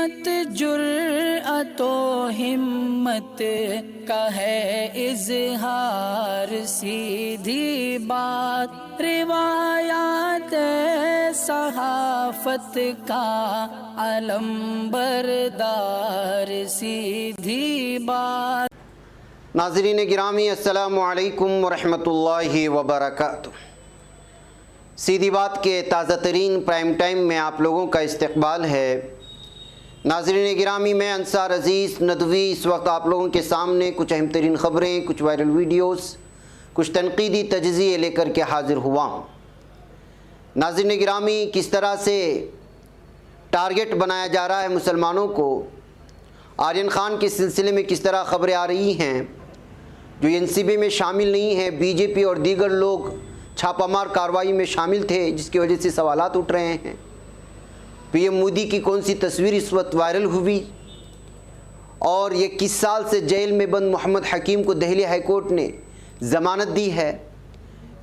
मत जुर्अतो हिम्मत का है इजहार, सीधी बात रिवायात सहाफत का अलंबरदार, सीधी बात। नाज़रीन गिरामी अस्सलामु अलैकुम वरहमतुल्लाहि वबरकातुह। सीधी बात के ताज़ा तरीन प्राइम टाइम में आप लोगों का इस्तकबाल है। नाज़रीन गिरामी, मैं अंसार अज़ीज़ नदवी इस वक्त आप लोगों के सामने कुछ अहम तरीन ख़बरें, कुछ वायरल वीडियोस, कुछ तनकीदी तजज़िये लेकर के हाज़िर हुआ हूँ। नाज़रीन गिरामी, किस तरह से टारगेट बनाया जा रहा है मुसलमानों को, आर्यन ख़ान के सिलसिले में किस तरह ख़बरें आ रही हैं, जो एनसीबी में शामिल नहीं है, बीजेपी और दीगर लोग छापामार कार्रवाई में शामिल थे, जिसकी वजह से सवालात उठ रहे हैं। पीएम मोदी की कौन सी तस्वीर इस वक्त वायरल हुई, और ये किस साल से जेल में बंद मोहम्मद हकीम को दिल्ली हाई कोर्ट ने ज़मानत दी है,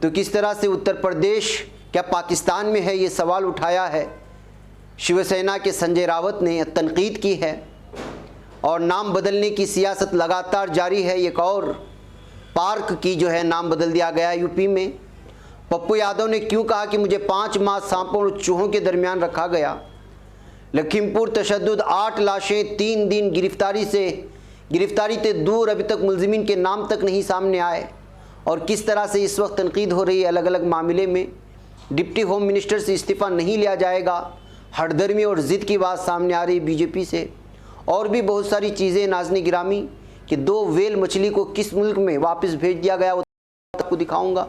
तो किस तरह से उत्तर प्रदेश क्या पाकिस्तान में है, ये सवाल उठाया है। शिवसेना के संजय रावत ने तनकीद की है, और नाम बदलने की सियासत लगातार जारी है। एक और पार्क की जो है नाम बदल दिया गया यूपी में। पप्पू यादव ने क्यों कहा कि मुझे 5 माह सांपों और चूहों के दरमियान रखा गया। लखीमपुर तशद्दुद, 8 लाशें, 3 दिन गिरफ्तारी से दूर, अभी तक मुलजिमीन के नाम तक नहीं सामने आए। और किस तरह से इस वक्त तनकीद हो रही है अलग अलग मामले में। डिप्टी होम मिनिस्टर से इस्तीफ़ा नहीं लिया जाएगा, हठधर्मी और ज़िद की बात सामने आ रही बीजेपी से। और भी बहुत सारी चीज़ें नाज़रीन गिरामी, कि 2 वेल मछली को किस मुल्क में वापस भेज दिया गया, वो आपको दिखाऊंगा।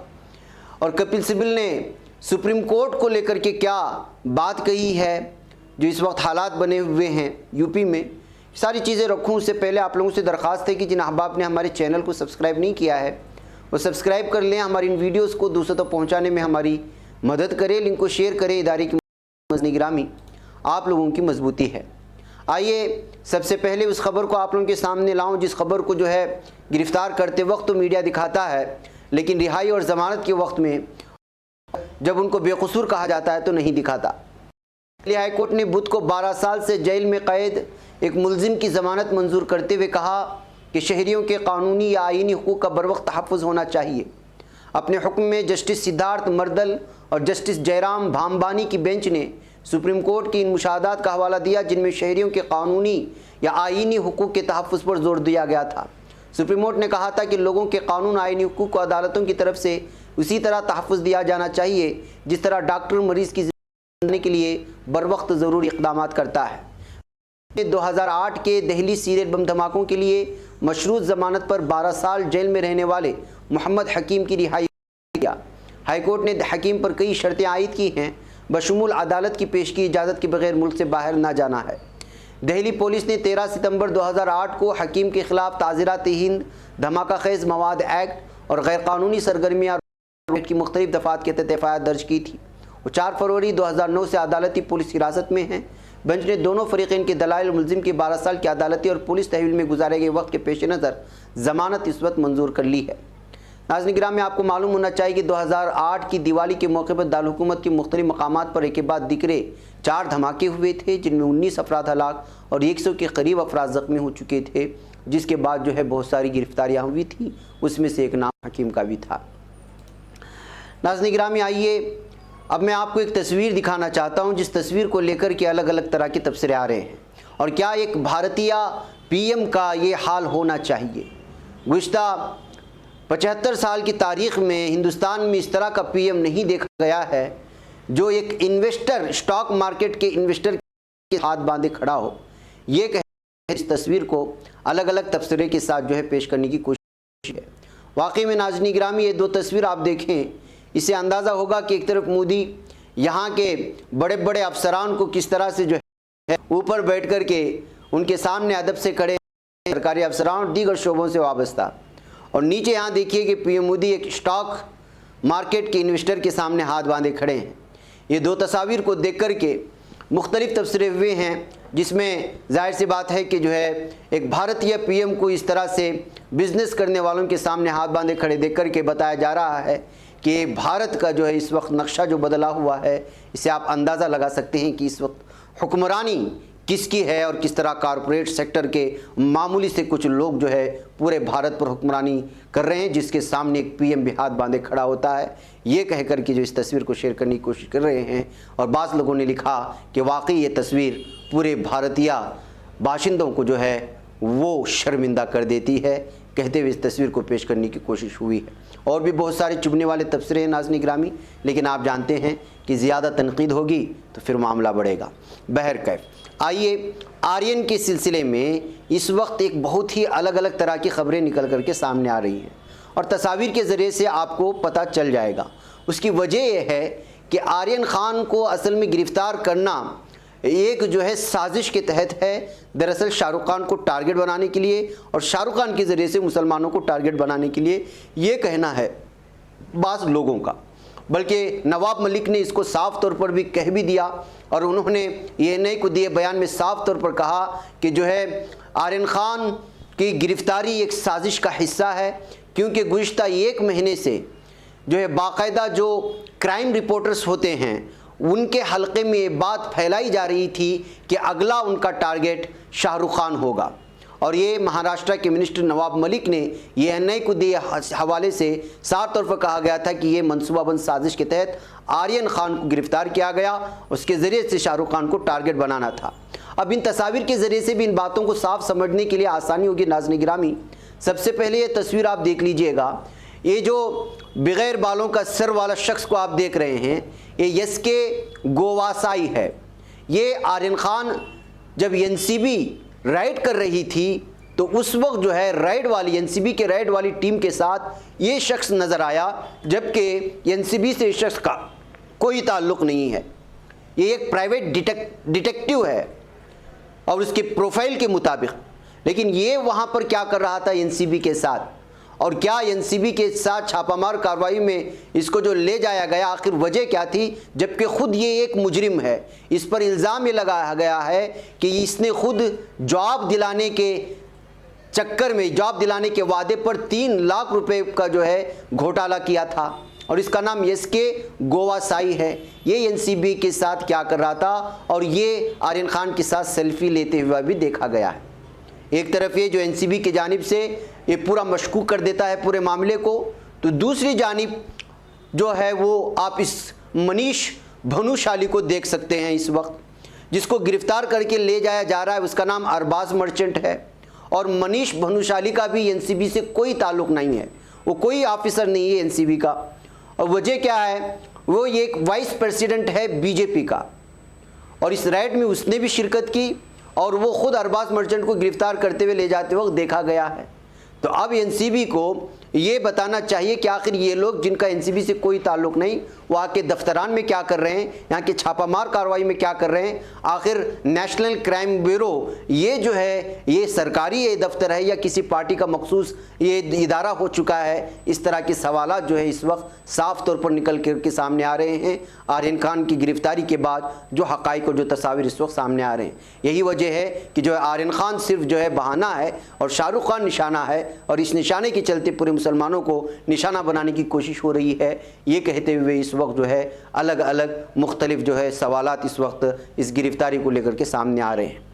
और कपिल सिब्बल ने सुप्रीम कोर्ट को लेकर के क्या बात कही है, जो इस वक्त हालात बने हुए हैं यूपी में, सारी चीज़ें रखूं। उससे पहले आप लोगों से दरख्वास्त है कि जिन अहबाब ने हमारे चैनल को सब्सक्राइब नहीं किया है, वो सब्सक्राइब कर लें। हमारी इन वीडियोज़ को दूसरों तक पहुँचाने में हमारी मदद करें, लिंक को शेयर करें। इदारे की निगरानी आप लोगों की मजबूती है। आइए सबसे पहले उस खबर को आप लोगों के सामने लाऊं, जिस खबर को जो है गिरफ्तार करते वक्त तो मीडिया दिखाता है, लेकिन रिहाई और ज़मानत के वक्त में जब उनको बेकसूर कहा जाता है तो नहीं दिखाता। दिल्ली हाई कोर्ट ने बुध को 12 साल से जेल में कैद एक मुलजिम की ज़मानत मंजूर करते हुए कहा कि शहरियों के कानूनी या आईनी हुकूक का बरवक्त तहफ़्फ़ुज़ होना चाहिए। अपने हुक्म में जस्टिस सिद्धार्थ मर्दल और जस्टिस जयराम भामबानी की बेंच ने सुप्रीम कोर्ट की इन मुशाहदात का हवाला दिया, जिनमें शहरियों के कानूनी या आईनी हुकूक के तहफ़्फ़ुज़ पर जोर दिया गया था। सुप्रीम कोर्ट ने कहा था कि लोगों के कानून आईनी हुकूक को अदालतों की तरफ से उसी तरह तहफ़्फ़ुज़ दिया जाना चाहिए जिस तरह डॉक्टर मरीज़ की ज़िंदगी के लिए बरवक्त ज़रूरी इक़दाम करता है। 2008 के दिल्ली सीरियल बम धमाकों के लिए मशरूत ज़मानत पर 12 साल जेल में रहने वाले मोहम्मद हकीम की रिहाई किया। हाई कोर्ट ने हकीम पर कई शर्तें आयद की हैं, बशमूल अदालत की पेश की इजाज़त के बगैर मुल्क से बाहर ना जाना है। दिल्ली पुलिस ने 13 सितंबर 2008 को हकीम के खिलाफ ताज़ीरात-ए-हिंद, धमाका खेज़ मवाद एक्ट और गैरकानूनी सरगर्मियाँ की मुख्तलिफ दफ़ात के तहत एफ़आईआर दर्ज की थी। वो 4 फरवरी 2009 से अदालती पुलिस हिरासत में हैं। बेंच ने दोनों फ़रीक़ैन के दलाइल मुलजिम की 12 साल की अदालती और पुलिस तहवील में गुजारे गए वक्त के पेश नज़र ज़मानत इस वक्त मंजूर कर ली है। नाज़रीन गिरामी, में आपको मालूम होना चाहिए कि 2008 की दिवाली के मौके पर दारुल हुकूमत के मुख्तलिफ मकामात पर एक के बाद दिकरे 4 धमाके हुए थे, जिनमें 19 अफराद हलाक और 100 के करीब अफराद ज़ख्मी हो चुके थे, जिसके बाद जो है बहुत सारी गिरफ्तारियाँ हुई थी, उसमें से एक नाम हकीम का भी था। नाज़रीन गिरामी, आइए अब मैं आपको एक तस्वीर दिखाना चाहता हूँ, जिस तस्वीर को लेकर के अलग अलग तरह के तबसरे आ रहे हैं, और क्या एक भारतीय पीएम का ये हाल होना चाहिए। गुज़िश्ता 75 साल की तारीख़ में हिंदुस्तान में इस तरह का पीएम नहीं देखा गया है, जो एक इन्वेस्टर, स्टॉक मार्केट के इन्वेस्टर के हाथ बांधे खड़ा हो। ये कह इस तस्वीर को अलग अलग तबसरे के साथ जो है पेश करने की कोशिश है। वाकई में नाज़रीन गिरामी, ये 2 तस्वीर आप देखें, इससे अंदाज़ा होगा कि एक तरफ मोदी यहाँ के बड़े बड़े अफसरान को किस तरह से जो है ऊपर बैठ कर के उनके सामने अदब से खड़े, सरकारी अफसरान और दीगर शोबों से वाबस्ता, और नीचे यहाँ देखिए कि पीएम मोदी एक स्टॉक मार्केट के इन्वेस्टर के सामने हाथ बांधे खड़े हैं। ये 2 तस्वीर को देख कर के मुख्तलिफ तबसरे हुए हैं, जिसमें जाहिर सी बात है कि जो है एक भारतीय पीएम को इस तरह से बिज़नेस करने वालों के सामने हाथ बांधे खड़े देख कर के बताया जा रहा है कि भारत का जो है इस वक्त नक्शा जो बदला हुआ है, इससे आप अंदाज़ा लगा सकते हैं कि इस वक्त हुक्मरानी किसकी है और किस तरह कारपोरेट सेक्टर के मामूली से कुछ लोग जो है पूरे भारत पर हुक्मरानी कर रहे हैं, जिसके सामने एक पीएम भी हाथ बांधे खड़ा होता है, ये कहकर कि जो इस तस्वीर को शेयर करने की कोशिश कर रहे हैं। और बाज़ लोगों ने लिखा कि वाकई ये तस्वीर पूरे भारतीय बाशिंदों को जो है वो शर्मिंदा कर देती है, कहते हुए इस तस्वीर को पेश करने की कोशिश हुई है। और भी बहुत सारे चुभने वाले तबसरे हैं नाज़रीन गिरामी, लेकिन आप जानते हैं कि ज़्यादा तनकीद होगी तो फिर मामला बढ़ेगा। बहरकैफ आइए आर्यन के सिलसिले में इस वक्त एक बहुत ही अलग अलग तरह की ख़बरें निकल करके सामने आ रही हैं और तस्वीर के ज़रिए से आपको पता चल जाएगा। उसकी वजह यह है कि आर्यन ख़ान को असल में गिरफ़्तार करना एक जो है साजिश के तहत है, दरअसल शाहरुख खान को टारगेट बनाने के लिए और शाहरुख खान के ज़रिए से मुसलमानों को टारगेट बनाने के लिए, ये कहना है बाज़ लोगों का। बल्कि नवाब मलिक ने इसको साफ़ तौर पर भी कह भी दिया और उन्होंने ANI को दिए बयान में साफ़ तौर पर कहा कि जो है आर्यन ख़ान की गिरफ़्तारी एक साजिश का हिस्सा है, क्योंकि गुज़िश्ता 1 महीने से जो है बाकायदा जो क्राइम रिपोर्टर्स होते हैं उनके हलक़े में ये बात फैलाई जा रही थी कि अगला उनका टारगेट शाहरुख खान होगा। और ये महाराष्ट्र के मिनिस्टर नवाब मलिक ने ANI को दिए हवाले से साफ तौर पर कहा गया था कि ये मनसूबाबंद साजिश के तहत आर्यन ख़ान को गिरफ़्तार किया गया, उसके ज़रिए से शाहरुख खान को टारगेट बनाना था। अब इन तस्वीर के ज़रिए से भी इन बातों को साफ समझने के लिए आसानी होगी नाज़रीन गिरामी। सबसे पहले ये तस्वीर आप देख लीजिएगा, ये जो बग़ैर बालों का सर वाला शख्स को आप देख रहे हैं, ये SK गोवासाई है। ये आर्यन ख़ान जब NCB राइड कर रही थी तो उस वक्त जो है राइड वाली NCB के राइड वाली टीम के साथ ये शख्स नज़र आया, जबकि NCB से इस शख्स का कोई ताल्लुक़ नहीं है। ये एक प्राइवेट डिटेक्टिव है और उसके प्रोफाइल के मुताबिक, लेकिन ये वहाँ पर क्या कर रहा था NCB के साथ, और क्या NCB के साथ छापामार कार्रवाई में इसको जो ले जाया गया आखिर वजह क्या थी, जबकि ख़ुद ये एक मुजरिम है। इस पर इल्ज़ाम ये लगाया गया है कि इसने खुद जवाब दिलाने के चक्कर में, जवाब दिलाने के वादे पर 3 लाख रुपए का जो है घोटाला किया था और इसका नाम SK गोवासाई है। ये NCB के साथ क्या कर रहा था और ये आर्यन ख़ान के साथ सेल्फी लेते हुए भी देखा गया है। एक तरफ ये जो NCB की जानिब से ये पूरा मशकूक कर देता है पूरे मामले को, तो दूसरी जानिब जो है वो आप इस मनीष भनुशाली को देख सकते हैं इस वक्त, जिसको गिरफ़्तार करके ले जाया जा रहा है। उसका नाम अरबाज मर्चेंट है और मनीष भनुशाली का भी NCB से कोई ताल्लुक़ नहीं है, वो कोई ऑफिसर नहीं है NCB का। और वजह क्या है, वो ये एक वाइस प्रेसिडेंट है BJP का और इस राइड में उसने भी शिरकत की और वो ख़ुद अरबाज मर्चेंट को गिरफ़्तार करते हुए ले जाते वक्त देखा गया है। तो अब NCB को ये बताना चाहिए कि आखिर ये लोग जिनका NCB से कोई ताल्लुक़ नहीं, वहाँ के दफ्तरान में क्या कर रहे हैं, यहाँ के छापामार कार्रवाई में क्या कर रहे हैं। आखिर नेशनल क्राइम ब्यूरो ये जो है ये सरकारी ये दफ्तर है या किसी पार्टी का मखसूस ये इदारा हो चुका है। इस तरह के सवालात जो है इस वक्त साफ़ तौर पर निकल कर के सामने आ रहे हैं आर्यन खान की गिरफ़्तारी के बाद, जो हक़ाइक़ और जो तस्वीर इस वक्त सामने आ रहे हैं। यही वजह है कि जो है आर्यन खान सिर्फ जो है बहाना है और शाहरुख खान निशाना है और इस निशाने के चलते पूरे मुसलमानों को निशाना बनाने की कोशिश हो रही है। ये कहते हुए इस वक्त जो है अलग अलग मुख्तलिफ जो है सवालात इस वक्त इस गिरफ़्तारी को लेकर के सामने आ रहे हैं।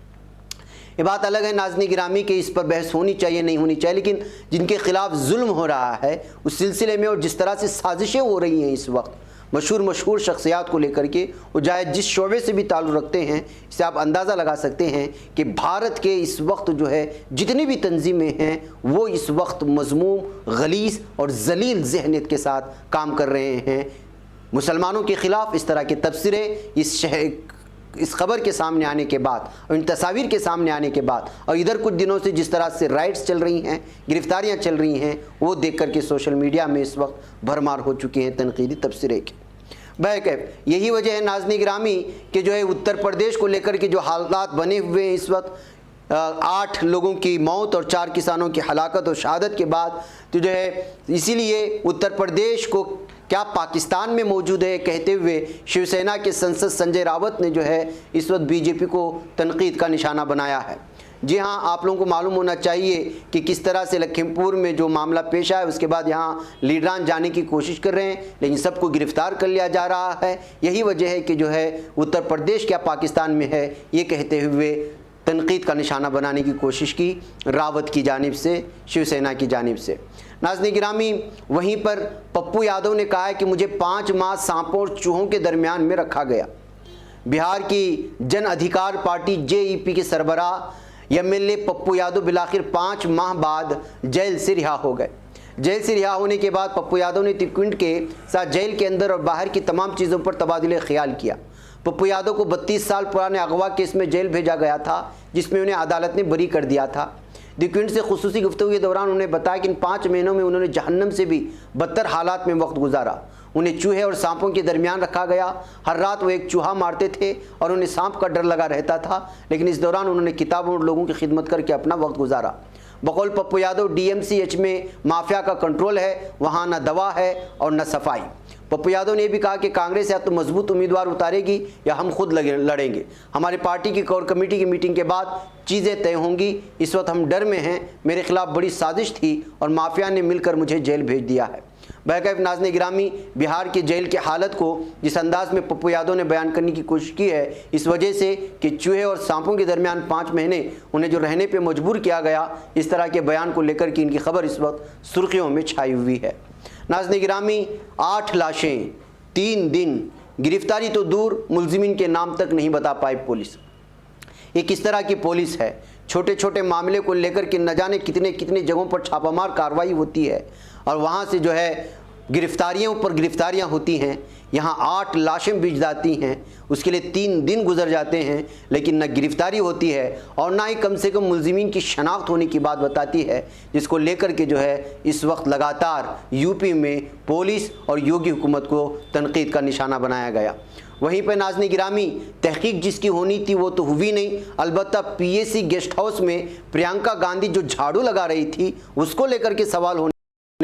ये बात अलग है नाज़रीन गिरामी कि इस पर बहस होनी चाहिए नहीं होनी चाहिए, लेकिन जिनके ख़िलाफ़ जुल्म हो रहा है उस सिलसिले में और जिस तरह से साजिशें हो रही हैं इस वक्त मशहूर शख्सियात को लेकर के, वो चाहे जिस शोबे से भी ताल्लुक़ रखते हैं, इससे आप अंदाज़ा लगा सकते हैं कि भारत के इस वक्त जो है जितनी भी तंजीमें हैं वो इस वक्त मज़मूम, गलीज़ और जलील ज़हनियत के साथ काम कर रहे हैं। मुसलमानों के ख़िलाफ़ इस तरह के तबसरे इस ख़बर के सामने आने के बाद और इन तस्वीर के सामने आने के बाद और इधर कुछ दिनों से जिस तरह से राइड्स चल रही हैं, गिरफ़्तारियाँ चल रही हैं, वो देख कर के सोशल मीडिया में इस वक्त भरमार हो चुके हैं तनकीदी तबसरे के। बहरकैफ यही वजह है नाज़रीन गिरामी कि जो है उत्तर प्रदेश को लेकर के जो हालात बने हुए हैं इस वक्त, 8 लोगों की मौत और 4 किसानों की हलाकत और शहादत के बाद तो जो है इसीलिए उत्तर प्रदेश को क्या पाकिस्तान में मौजूद है, कहते हुए शिवसेना के सांसद संजय रावत ने जो है इस वक्त बीजेपी को तनकीद का निशाना बनाया है। जी हाँ, आप लोगों को मालूम होना चाहिए कि किस तरह से लखीमपुर में जो मामला पेश आया उसके बाद यहाँ लीडरान जाने की कोशिश कर रहे हैं, लेकिन सबको गिरफ्तार कर लिया जा रहा है। यही वजह है कि जो है उत्तर प्रदेश क्या पाकिस्तान में है, ये कहते हुए तनकीद का निशाना बनाने की कोशिश की रावत की जानिब से, शिवसेना की जानिब से। नाज़रीन गिरामी, वहीं पर पप्पू यादव ने कहा है कि मुझे 5 माह सांपों और चूहों के दरमियान में रखा गया। बिहार की जन अधिकार पार्टी JEP के सरबराह MLA पप्पू यादव बिलाखिर 5 माह बाद जेल से रिहा हो गए। जेल से रिहा होने के बाद पप्पू यादव ने त्रिकुंड के साथ जेल के अंदर और बाहर की तमाम चीज़ों पर तबादुल ख्याल किया। पप्पू यादव को 32 साल पुराने अगवा केस में जेल भेजा गया था, जिसमें उन्हें अदालत ने बरी कर दिया था। त्रिकुंड से खुसूसी गुफ्तगू के दौरान उन्होंने बताया कि इन 5 महीनों में उन्होंने जहन्नम से भी बदतर हालात में वक्त गुजारा। उन्हें चूहे और सांपों के दरमियान रखा गया। हर रात वो एक चूहा मारते थे और उन्हें सांप का डर लगा रहता था, लेकिन इस दौरान उन्होंने किताबों और लोगों की खिदमत करके अपना वक्त गुजारा। बकौल पप्पू यादव DMCH में माफिया का कंट्रोल है, वहाँ न दवा है और न सफाई। पप्पू यादव ने भी कहा कि कांग्रेस या तो मजबूत उम्मीदवार उतारेगी या हम खुद लड़ेंगे। हमारी पार्टी की कोर कमेटी की मीटिंग के बाद चीज़ें तय होंगी। इस वक्त हम डर में हैं। मेरे खिलाफ बड़ी साजिश थी और माफिया ने मिलकर मुझे जेल भेज दिया है। बहरकैफ नाज़रीन गिरामी, बिहार की जेल की हालत को जिस अंदाज में पप्पू यादव ने बयान करने की कोशिश की है, इस वजह से कि चूहे और सांपों के दरमियान 5 महीने उन्हें जो रहने पे मजबूर किया गया, इस तरह के बयान को लेकर कि इनकी खबर इस वक्त सुर्खियों में छाई हुई है। नाज़रीन गिरामी, 8 लाशें, 3 दिन, गिरफ्तारी तो दूर, मुलजिमीन के नाम तक नहीं बता पाई पुलिस। ये किस तरह की पुलिस है? छोटे छोटे मामले को लेकर के न जाने कितने कितने जगहों पर छापामार कार्रवाई होती है और वहाँ से जो है गिरफ्तारियों पर गिरफ्तारियाँ होती हैं। यहाँ 8 लाशें बिछ जाती हैं, उसके लिए 3 दिन गुजर जाते हैं, लेकिन न गिरफ्तारी होती है और ना ही कम से कम मुलजिमीन की शनाख्त होने की बात बताती है, जिसको लेकर के जो है इस वक्त लगातार यूपी में पुलिस और योगी हुकूमत को तनकीद का निशाना बनाया गया। वहीं पर नाज़रीन गिरामी, तहकीक जिसकी होनी थी वो तो हुई नहीं। अलबत्ता PAC गेस्ट हाउस में प्रियंका गांधी जो झाड़ू लगा रही थी, उसको लेकर के सवाल होने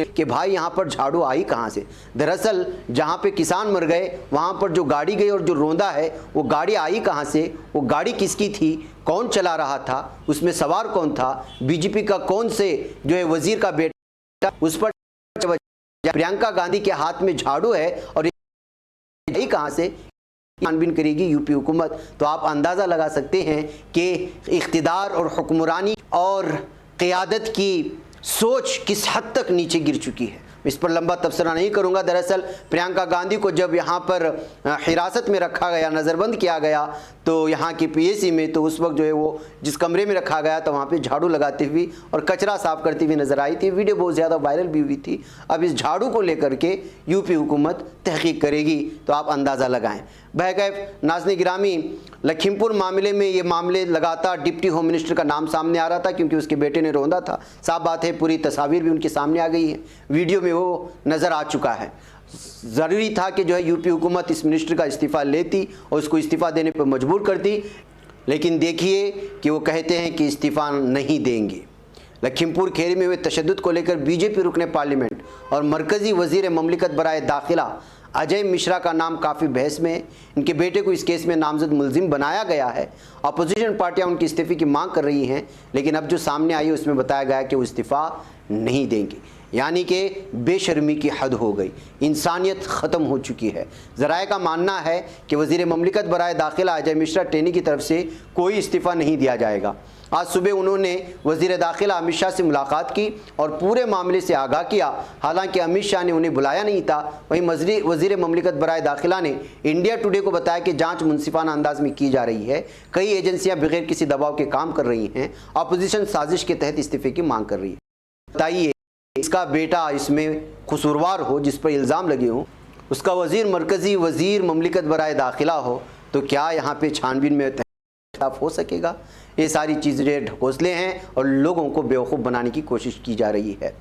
कि भाई यहाँ पर झाड़ू आई कहाँ से। दरअसल जहाँ पे किसान मर गए वहाँ पर जो गाड़ी गई और जो रोंदा है वो गाड़ी आई कहाँ से, वो गाड़ी किसकी थी, कौन चला रहा था, उसमें सवार कौन था, BJP का कौन से जो है वजीर का बेटा, उस पर प्रियंका गांधी के हाथ में झाड़ू है और ये कहाँ से छानबीन करेगी यूपी हुकूमत। तो आप अंदाज़ा लगा सकते हैं कि इख्तिदार और हुक्मरानी और क़ियादत की सोच किस हद तक नीचे गिर चुकी है। इस पर लंबा तबसरा नहीं करूंगा। दरअसल प्रियंका गांधी को जब यहाँ पर हिरासत में रखा गया, नज़रबंद किया गया, तो यहाँ की PAC में, तो उस वक्त जो है वो जिस कमरे में रखा गया तो वहाँ पे झाड़ू लगाती हुई और कचरा साफ करती हुई नज़र आई थी। वीडियो बहुत ज़्यादा वायरल भी हुई थी। अब इस झाड़ू को लेकर के यूपी हुकूमत तहकीक करेगी, तो आप अंदाज़ा लगाएं। बहरकैफ नाज़रीन गिरामी, लखीमपुर मामले में ये मामले लगातार डिप्टी होम मिनिस्टर का नाम सामने आ रहा था, क्योंकि उसके बेटे ने रोंदा था। साफ बात है, पूरी तस्वीर भी उनके सामने आ गई है, वीडियो में वो नज़र आ चुका है। ज़रूरी था कि जो है यूपी हुकूमत इस मिनिस्टर का इस्तीफ़ा लेती और उसको इस्तीफ़ा देने पर मजबूर करती, लेकिन देखिए कि वो कहते हैं कि इस्तीफ़ा नहीं देंगे। लखीमपुर खेरी में हुए तशद्दुद को लेकर BJP रुकने पार्लियामेंट और मरकज़ी वज़ीर ममलिकत बराए दाखिला अजय मिश्रा का नाम काफ़ी बहस में है। इनके बेटे को इस केस में नामजद मुलजिम बनाया गया है। अपोजिशन पार्टियां उनकी इस्तीफ़े की मांग कर रही हैं, लेकिन अब जो सामने आई है उसमें बताया गया कि वो इस्तीफ़ा नहीं देंगे। यानी कि बेशर्मी की हद हो गई, इंसानियत ख़त्म हो चुकी है। ज़राए का मानना है कि वज़ीर ममलिकत बराए दाखिला अजय मिश्रा टेनी की तरफ से कोई इस्तीफ़ा नहीं दिया जाएगा। आज सुबह उन्होंने वज़ीर दाखिला अमित शाह से मुलाकात की और पूरे मामले से आगाह किया। हालांकि अमित शाह ने उन्हें बुलाया नहीं था। वहीं वज़ीर ममलिकत बराए दाखिला ने इंडिया टुडे को बताया कि जांच मुनसिफाना अंदाज में की जा रही है। कई एजेंसियां बगैर किसी दबाव के काम कर रही हैं। अपोजिशन साजिश के तहत इस्तीफ़े की मांग कर रही है। बताइए, इसका बेटा इसमें कसूरवार हो, जिस पर इल्ज़ाम लगे हों, उसका वज़ीर मरकज़ी वज़ीर ममलिकत बराए दाखिला हो, तो क्या यहाँ पर छानबीन में हो सकेगा? ये सारी चीज़ें ढकोसले हैं और लोगों को बेवकूफ़ बनाने की कोशिश की जा रही है।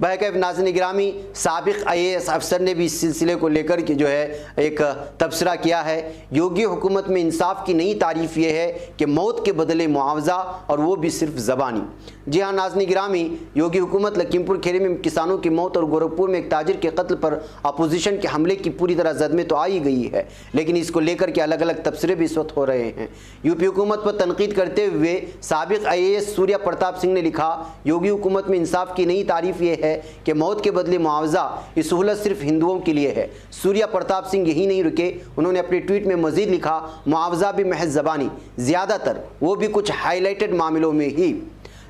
बहरकैफ नाज़रीन गिरामी, साबिक़ IAS अफसर ने भी इस सिलसिले को लेकर के जो है एक तबसरा किया है। योगी हुकूमत में इंसाफ की नई तारीफ़ ये है कि मौत के बदले मुआवजा, और वो भी सिर्फ ज़बानी। जी हाँ नाज़रीन गिरामी, योगी हुकूमत लखीमपुर खीरी में किसानों की मौत और गोरखपुर में एक ताजिर के कत्ल पर अपोजिशन के हमले की पूरी तरह जद में तो आई गई है, लेकिन इसको लेकर के अलग अलग तबसरे भी इस वक्त हो रहे हैं। यूपी हुकूमत पर तनकीद करते हुए साबिक़ IAS सूर्या प्रताप सिंह ने लिखा, योगी हुकूमत में इंसाफ की नई तारीफ़ ये है कि मौत के बदले मुआवजा, ये सहूलत सिर्फ हिंदुओं के लिए है। सूर्या प्रताप सिंह यही नहीं रुके, उन्होंने अपने ट्वीट में मजीद लिखा, मुआवजा भी महज ज़बानी, ज़्यादातर वो भी कुछ हाईलाइटेड मामलों में ही।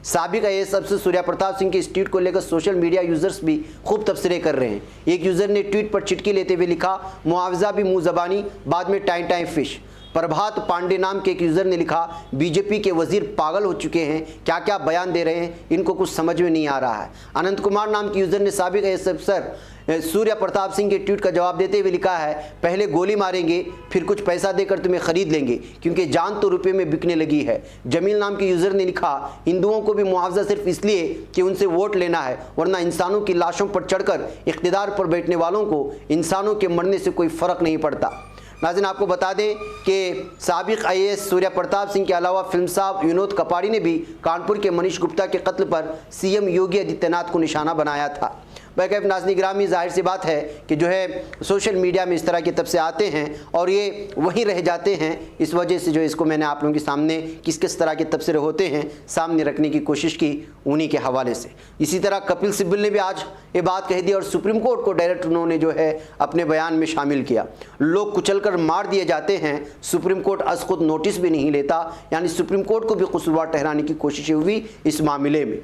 साबिक़ IAS अफसर सूर्या प्रताप सिंह के इस ट्वीट को लेकर सोशल मीडिया यूज़र्स भी खूब तबसरे कर रहे हैं। एक यूज़र ने ट्वीट पर चिटकी लेते हुए लिखा, मुआवजा भी मुँह ज़बानी, बाद में टाइम टाइम फिश। प्रभात पांडे नाम के एक यूज़र ने लिखा, बीजेपी के वजीर पागल हो चुके हैं, क्या क्या बयान दे रहे हैं, इनको कुछ समझ में नहीं आ रहा है। अनंत कुमार नाम के यूज़र ने साबिक़ IAS अफसर सूर्या प्रताप सिंह के ट्वीट का जवाब देते हुए लिखा है, पहले गोली मारेंगे फिर कुछ पैसा देकर तुम्हें खरीद लेंगे, क्योंकि जान तो रुपये में बिकने लगी है। जमील नाम के यूज़र ने लिखा, हिंदुओं को भी मुआवजा सिर्फ इसलिए कि उनसे वोट लेना है, वरना इंसानों की लाशों पर चढ़कर इख्तिदार पर बैठने वालों को इंसानों के मरने से कोई फ़र्क नहीं पड़ता। नाज़रीन आपको बता दें कि साबिक़ IAS सूर्या प्रताप सिंह के अलावा फिल्म साहब विनोद कपाड़ी ने भी कानपुर के मनीष गुप्ता के कत्ल पर CM योगी आदित्यनाथ को निशाना बनाया था। बहरकैफ नाज़रीन गिरामी, जाहिर सी बात है कि जो है सोशल मीडिया में इस तरह के तबसरे आते हैं और ये वहीं रह जाते हैं। इस वजह से जो इसको मैंने आप लोगों के सामने किस किस तरह के तबसरे होते हैं सामने रखने की कोशिश की, उन्हीं के हवाले से। इसी तरह कपिल सिब्बल ने भी आज ये बात कह दी और सुप्रीम कोर्ट को डायरेक्ट उन्होंने जो है अपने बयान में शामिल किया। लोग कुचल कर मार दिए जाते हैं, सुप्रीम कोर्ट अज खुद नोटिस भी नहीं लेता, यानी सुप्रीम कोर्ट को भी कसूरवार ठहराने की कोशिशें हुई इस मामले में।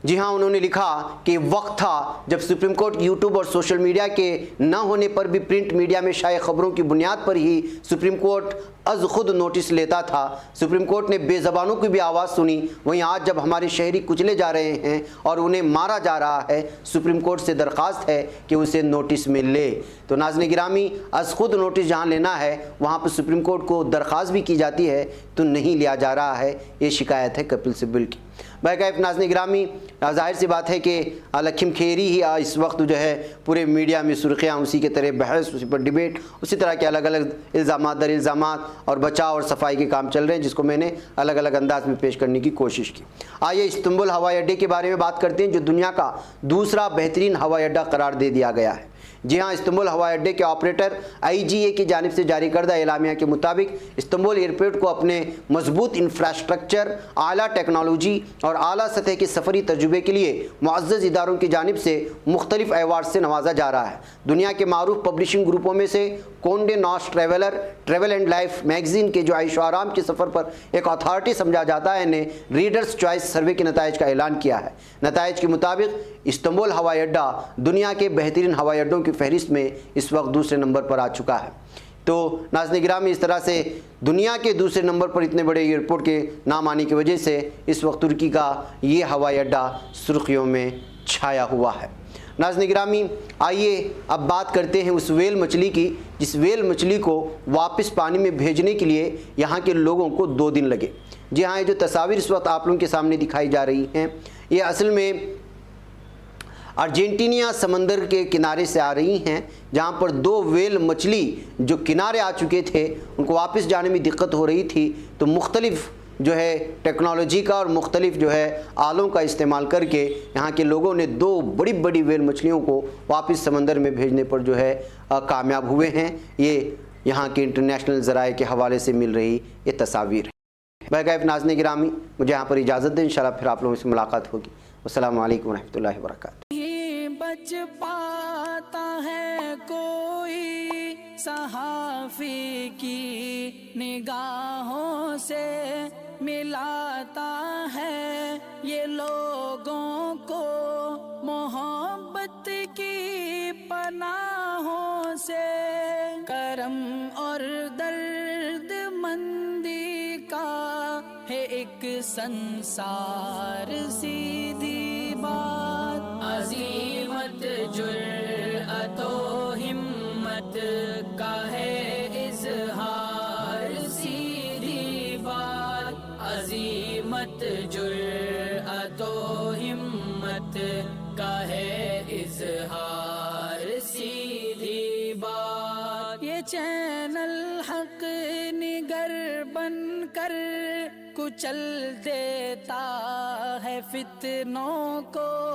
जी हाँ, उन्होंने लिखा कि वक्त था जब सुप्रीम कोर्ट यूट्यूब और सोशल मीडिया के न होने पर भी प्रिंट मीडिया में शाये खबरों की बुनियाद पर ही सुप्रीम कोर्ट अज खुद नोटिस लेता था। सुप्रीम कोर्ट ने बेज़बानों की भी आवाज़ सुनी। वहीं आज जब हमारे शहरी कुचले जा रहे हैं और उन्हें मारा जा रहा है, सुप्रीम कोर्ट से दरख्वास्त है कि उसे नोटिस में ले। तो नाज़रीन गिरामी, अज खुद नोटिस जहाँ लेना है वहाँ पर सुप्रीम कोर्ट को दरख्वास्त भी की जाती है तो नहीं लिया जा रहा है। ये शिकायत है कपिल सिब्बल की। बहरकैफ नाज़रीन गिरामी, जाहिर सी बात है कि लखीम खेरी ही इस वक्त जो है पूरे मीडिया में सुर्खियाँ, उसी के तरह बहस, उसी पर डिबेट, उसी तरह के अलग अलग इल्ज़ामात दर इल्ज़ामात और बचाव और सफाई के काम चल रहे हैं, जिसको मैंने अलग अलग अंदाज में पेश करने की कोशिश की। आइए इस्तांबुल हवाई अड्डे के बारे में बात करते हैं, जो दुनिया का दूसरा बेहतरीन हवाई अड्डा करार दे दिया गया है। जी हाँ, इस्तांबुल हवाई अड्डे के ऑपरेटर IGA की जानिब से जारी करदा एलामिया के मुताबिक इस्तांबुल एयरपोर्ट को अपने मजबूत इंफ्रास्ट्रक्चर, आला टेक्नोलॉजी और आला सतह के सफरी तजुर्बे के लिए मुअज़्ज़ज़ इदारों की जानिब से मुख्तलिफ अवार्ड से नवाजा जा रहा है। दुनिया के मारूफ पब्लिशिंग ग्रुपों में से Conde Nast Traveller, Travel and Life magazine के जो आइशो आराम के सफ़र पर एक अथॉरिटी समझा जाता है, ने रीडर्स चॉइस सर्वे के नताइज का ऐलान किया है। नताइज के मुताबिक इस्तांबुल हवाई अड्डा दुनिया के बेहतरीन हवाई अड्डों की फहरिस्त में इस वक्त दूसरे नंबर पर आ चुका है। तो नाज़रीन गिरामी, इस तरह से दुनिया के दूसरे नंबर पर इतने बड़े एयरपोर्ट के नाम आने की वजह से इस वक्त तुर्की का ये हवाई अड्डा सुर्खियों में छाया हुआ है। नाज़रीन गिरामी, आइए अब बात करते हैं उस वेल मछली की, जिस वेल मछली को वापस पानी में भेजने के लिए यहाँ के लोगों को 2 दिन लगे। जी हाँ, ये जो तस्वीर इस वक्त आप लोगों के सामने दिखाई जा रही हैं, ये असल में अर्जेंटीना समंदर के किनारे से आ रही हैं, जहाँ पर 2 वेल मछली जो किनारे आ चुके थे उनको वापस जाने में दिक्कत हो रही थी। तो मुख्तलिफ जो है टेक्नोलॉजी का और मुख्तलिफ जो है आलों का इस्तेमाल करके यहाँ के लोगों ने 2 बड़ी बड़ी वेल मछलियों को वापस समंदर में भेजने पर जो है कामयाब हुए हैं। ये यहाँ के इंटरनेशनल ज़राए के हवाले से मिल रही ये तस्वीर है। बहरकैफ नाज़रीन गिरामी, मुझे यहाँ पर इजाज़त दें, इंशाल्लाह फिर आप लोगों से मुलाकात होगी। अस्सलामु अलैकुम रहमतुल्लाहि व बरकातुहू। बच पाता है कोई सहाफ़ी की निगाहों से, मिलाता है ये लोगों को मोहब्बत की पनाहों से। करम और दर्द मंदी का है एक संसार, सीधी बात, अज़ीमत जुर्अतो हिम्मत का है इज़हार, सीधी बात, अज़ीमत जुर्अतो हिम्मत मोहब्बत का है इजहार सीधी बात। ये चैनल हक निगर बन कर कुचल देता है फितनों को।